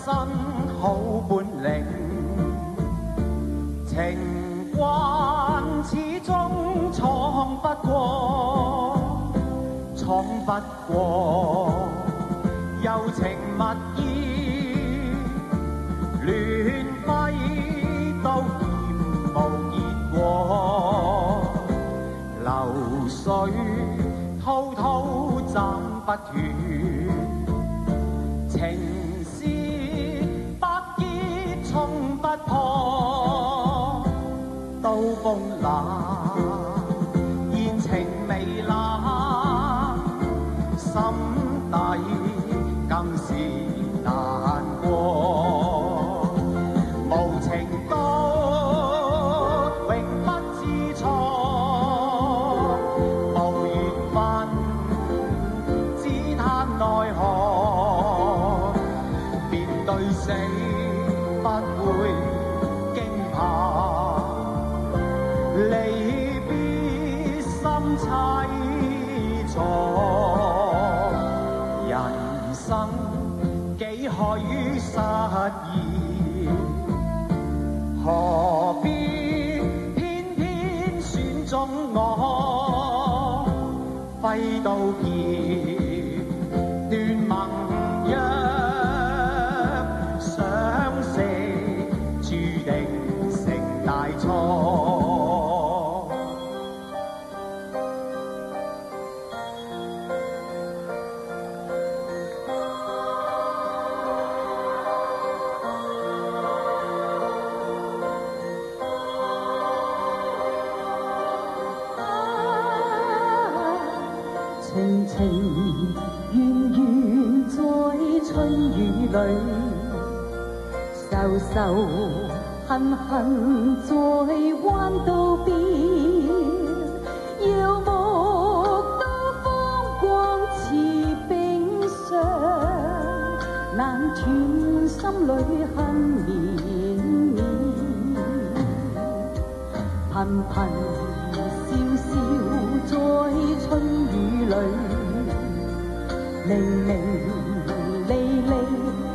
身好本領，情關始終闖不過，柔情蜜意亂揮都嫌無結果，流水滔滔斬不斷，情絲百結衝不破，刀鋒冷，言情微冷，心底更是難過，無情都永不知錯，無緣分只嘆奈何，面對死不會驚怕，離別心凄楚。人生幾許失意，何必偏偏選中我，揮刀劍斷盟約，相識注定成大錯。情情緣緣在春雨裏，愁愁恨恨在彎道邊，遙目到風光似冰霜，難斷心裏恨綿綿，頻頻笑笑在春雨裏，明明離離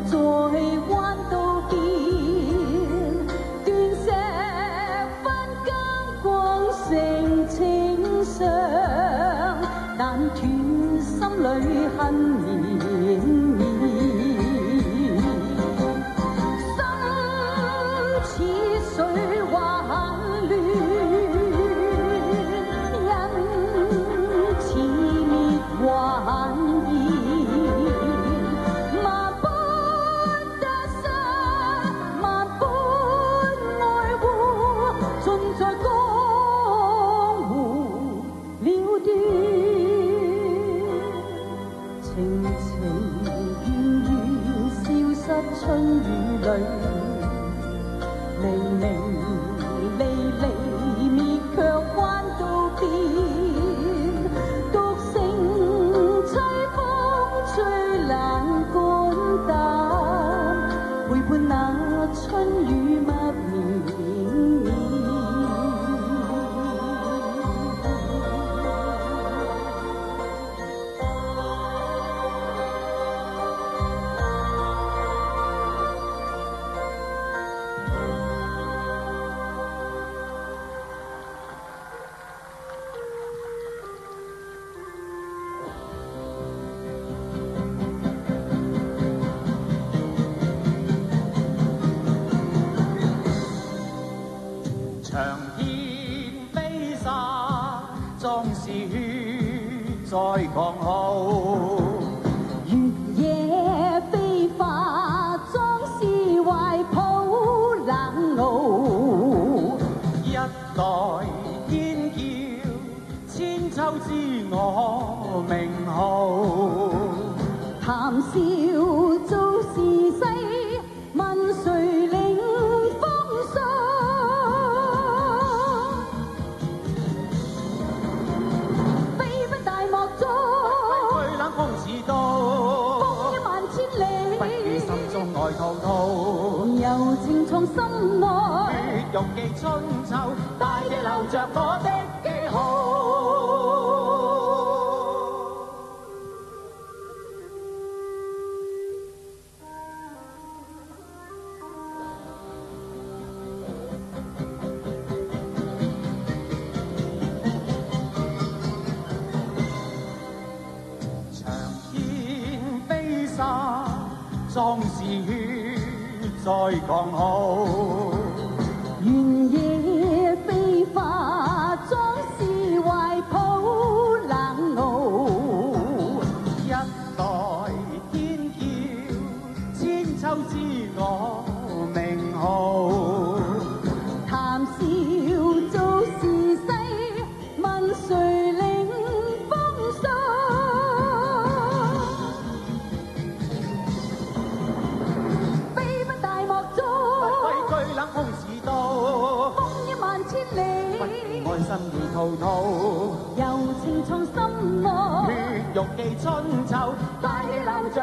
在彎道邊，斷石分金光成情傷，但斷心裏恨綿綿，心似水還亂，還然萬般得失，萬般愛護，盡在江湖了斷。情情緣緣消失春雨裏，明明離離滅卻彎道邊。陪伴那春雨默綿綿，長天飛沙，壯士血在狂號。月夜飛花，壯士懷抱冷傲。一代天驕，千秋知我名號。談笑做時勢，問誰領風騷？飛不大漠中，吹冷風似刀，風一萬千里，不記心中愛滔滔。柔情藏心內，血肉記春秋，大地留着我的記號。壯士血在江號。原野飛花壯士懷抱冷傲，一代天驕，千秋知我名號。談笑做時勢，問誰領風騷？飛奔大漠中，不畏懼冷風時到，風一萬千里，愛心如滔滔。柔情藏心窩，血肉記春秋，大地流着